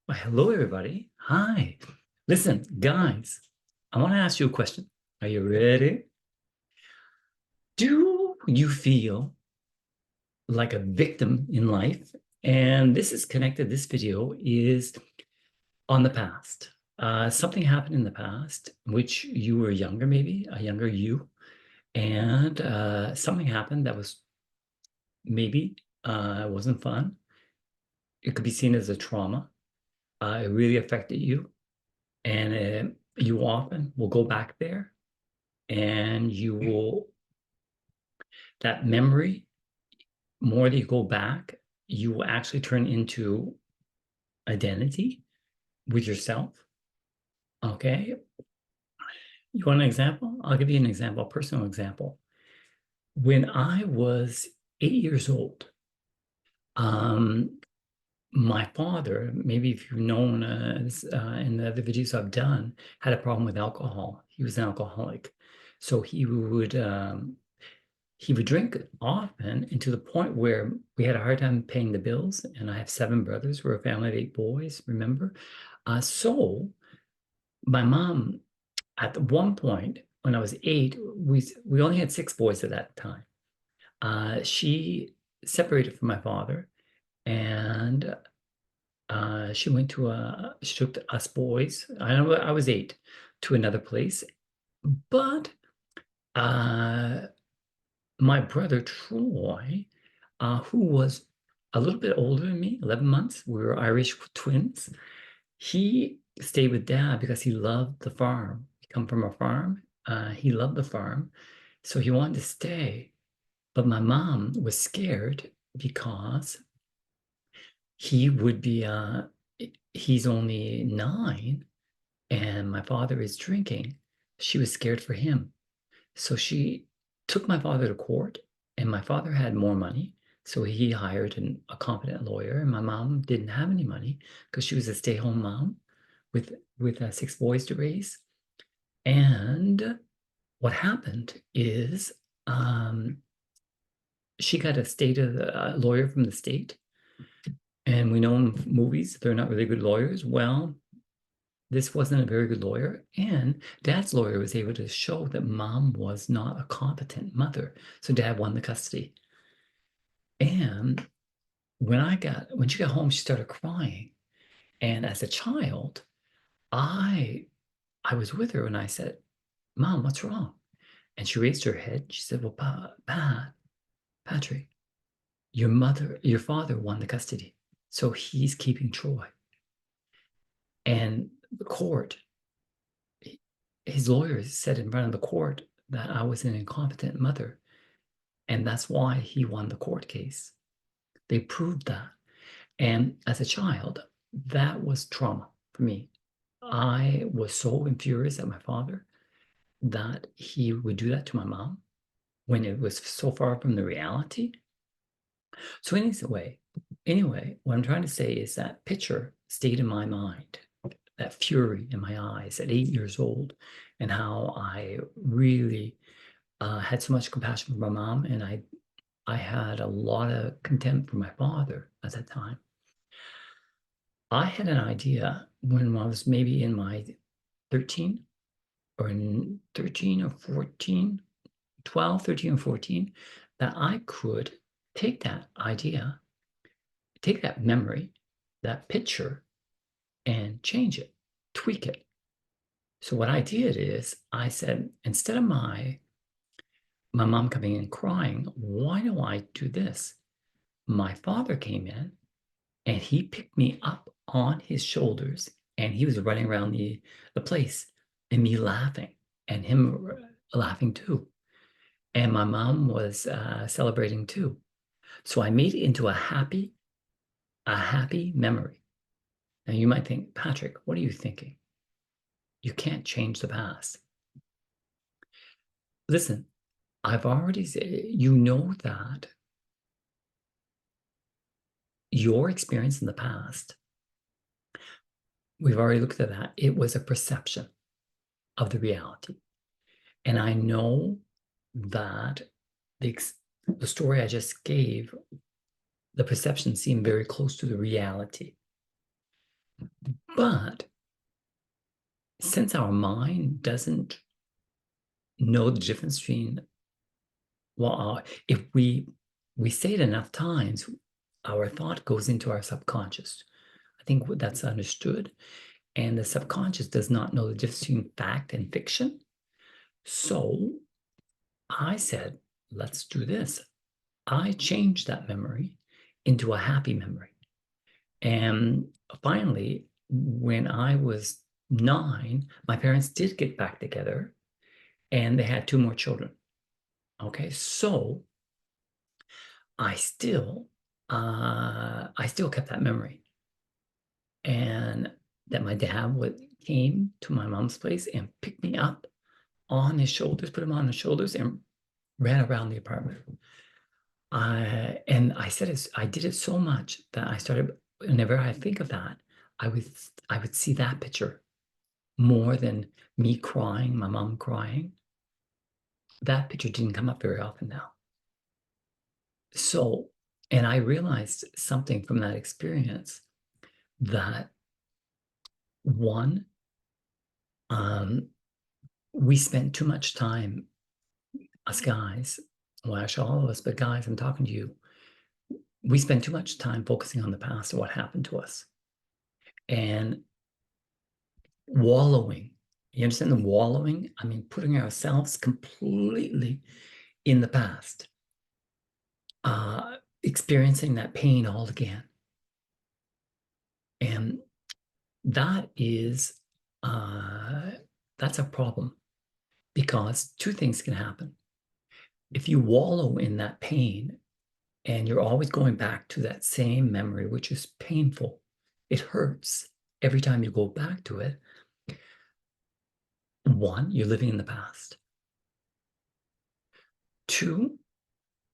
Well, hello, everybody. Hi. Listen, guys, I want to ask you a question. Are you ready? Do you feel like a victim in life? And this is connected, this video is on the past. Something happened in the past, which you were younger, maybe a younger you, and something happened that was maybe wasn't fun. It could be seen as a trauma. It really affected you, and you often will go back there and you will, that memory, more that you go back, you will actually turn into identity with yourself. Okay. You want an example? I'll give you an example, a personal example. When I was 8 years old, um, my father, maybe if you've known in the other videos I've done, had a problem with alcohol. He was an alcoholic. So he would drink often, and to the point where we had a hard time paying the bills. And I have 7 brothers. We're a family of 8 boys, remember? So my mom, at one point, when I was 8, we only had 6 boys at that time. She separated from my father, and she took us boys. I was 8 to another place, but uh, my brother Troy, who was a little bit older than me, 11 months, we were Irish twins. He stayed with dad because he loved the farm. He come from a farm. He loved the farm, so he wanted to stay. But my mom was scared because he would be, he's only 9 and my father is drinking. She was scared for him. So she took my father to court, and my father had more money. So he hired a competent lawyer, and my mom didn't have any money because she was a stay-home mom with 6 boys to raise. And what happened is she got a state of lawyer from the state. And we know in movies they're not really good lawyers. Well, this wasn't a very good lawyer, and dad's lawyer was able to show that mom was not a competent mother. So dad won the custody. And when she got home, she started crying. And as a child, I I was with her and I said, "Mom, what's wrong?" And she raised her head. She said, "Well, Patrick, your father won the custody. So he's keeping Troy." And the court, his lawyers said in front of the court that I was an incompetent mother. And that's why he won the court case. They proved that. And as a child, that was trauma for me. I was so infuriated at my father that he would do that to my mom when it was so far from the reality. So anyway, what I'm trying to say is that picture stayed in my mind, that fury in my eyes at 8 years old, and how I really had so much compassion for my mom, and I had a lot of contempt for my father at that time. I had an idea when I was maybe in my 13 or in 13 or 14, 12, 13 or 14, that I could take that idea, take that memory, that picture, and change it, tweak it. So what I did is I said, instead of my mom coming in crying, why do I do this? My father came in and he picked me up on his shoulders, and he was running around the place, and me laughing and him laughing too. And my mom was celebrating too. So I made it into a happy memory. Now you might think, Patrick, what are you thinking? You can't change the past. Listen, I've already said, you know that your experience in the past, we've already looked at that. It was a perception of the reality. And I know that the story I just gave, the perception seemed very close to the reality. But since our mind doesn't know the difference between, well, if we say it enough times, our thought goes into our subconscious. I think that's understood. And the subconscious does not know the difference between fact and fiction. So I said, let's do this. I changed that memory into a happy memory. And finally, when I was 9, my parents did get back together and they had 2 more children. Okay, so I still kept that memory. And that my dad came to my mom's place and picked me up on his shoulders, put him on his shoulders, and ran around the apartment. And I did it so much that I started, whenever I think of that, I would see that picture more than me crying, my mom crying. That picture didn't come up very often now. So, and I realized something from that experience, that one, we spent too much time, us guys, well, actually all of us, but guys, I'm talking to you, we spend too much time focusing on the past and what happened to us and wallowing. You understand the wallowing? I mean, putting ourselves completely in the past, experiencing that pain all again. And that is, that's a problem, because 2 things can happen. If you wallow in that pain and you're always going back to that same memory, which is painful, it hurts every time you go back to it. 1, you're living in the past. 2,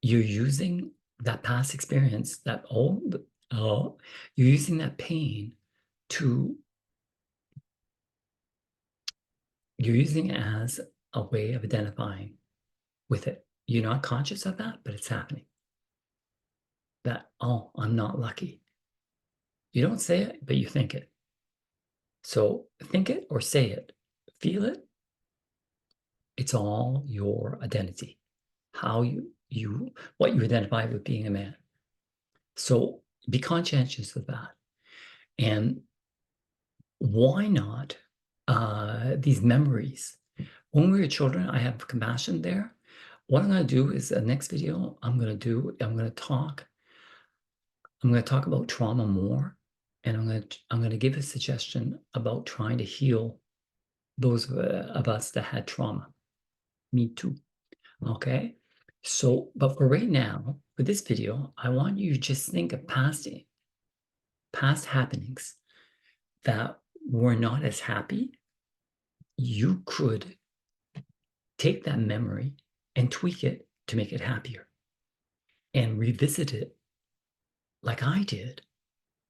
you're using that past experience, you're using that pain you're using it as a way of identifying with it. You're not conscious of that, but it's happening. That, oh, I'm not lucky. You don't say it, but you think it. So think it or say it, feel it. It's all your identity, how what you identify with being a man. So be conscientious of that. And why not these memories? When we were children, I have compassion there. What I'm going to do is the next video I'm going to talk about trauma more, and I'm going to give a suggestion about trying to heal those of us that had trauma. Me too. Okay. So, but for right now, for this video, I want you to just think of past happenings that were not as happy. You could take that memory and tweak it to make it happier and revisit it like I did.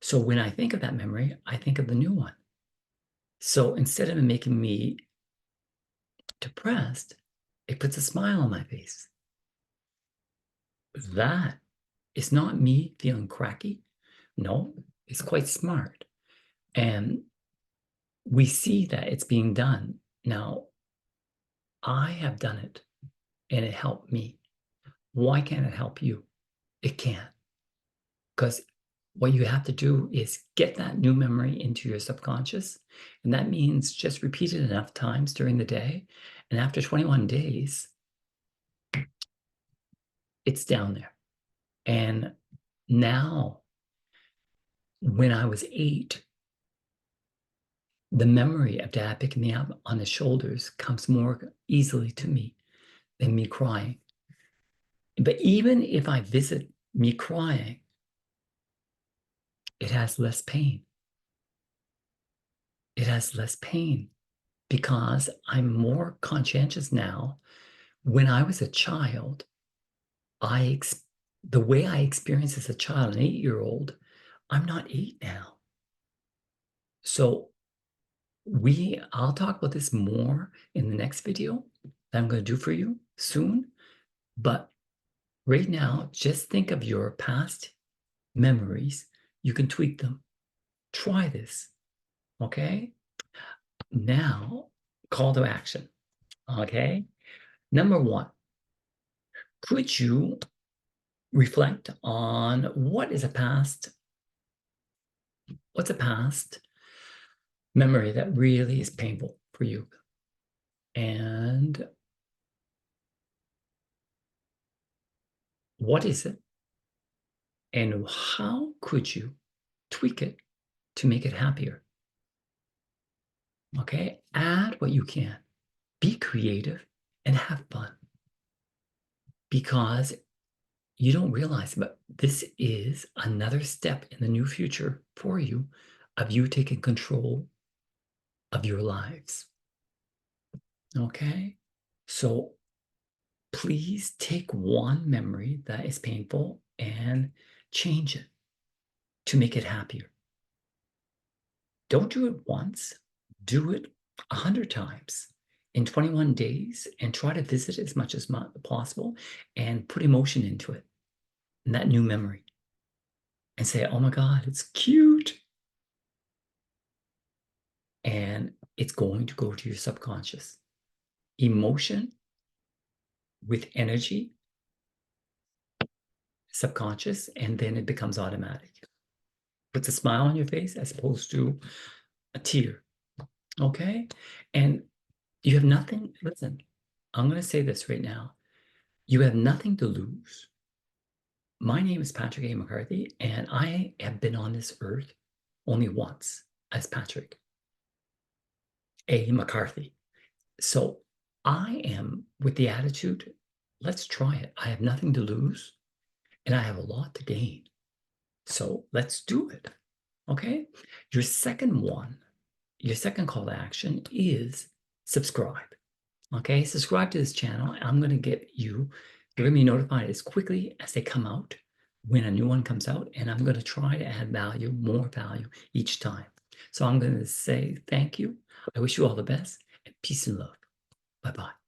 So when I think of that memory, I think of the new one. So instead of making me depressed, it puts a smile on my face. That is not me feeling cracky. No, it's quite smart. And we see that it's being done. Now, I have done it and it helped me. Why can't it help you? It can't. Because what you have to do is get that new memory into your subconscious. And that means just repeat it enough times during the day. And after 21 days, it's down there. And now, when I was 8, the memory of Dad picking me up on his shoulders comes more easily to me than me crying. But even if I visit me crying, it has less pain. It has less pain because I'm more conscientious now. When I was a child, the way I experienced as a child, an 8-year-old, I'm not 8 now. So I'll talk about this more in the next video that I'm going to do for you soon. But right now, just think of your past memories. You can tweak them. Try this. Okay. Now, call to action. Okay. Number one, could you reflect on what's a past memory that really is painful for you? And what is it? And how could you tweak it to make it happier? Okay, add what you can, be creative, and have fun. Because you don't realize, but this is another step in the new future for you of you taking control of your lives. Okay, so please take one memory that is painful and change it to make it happier. Don't do it once, do it 100 times in 21 days and try to visit as much as possible and put emotion into it, in that new memory, and say, oh my God, it's cute. And it's going to go to your subconscious. Emotion with energy, subconscious, and then it becomes automatic. Puts a smile on your face as opposed to a tear. Okay? And you have nothing, listen, I'm going to say this right now. You have nothing to lose. My name is Patrick A. McCarthy, and I have been on this earth only once as Patrick A. McCarthy. So I am with the attitude, let's try it. I have nothing to lose and I have a lot to gain. So let's do it. Okay? Your second call to action is subscribe. Okay? Subscribe to this channel. I'm going to get you, you're going to be notified as quickly as they come out when a new one comes out. And I'm going to try to add value, more value each time. So I'm going to say thank you. I wish you all the best and peace and love. Bye-bye.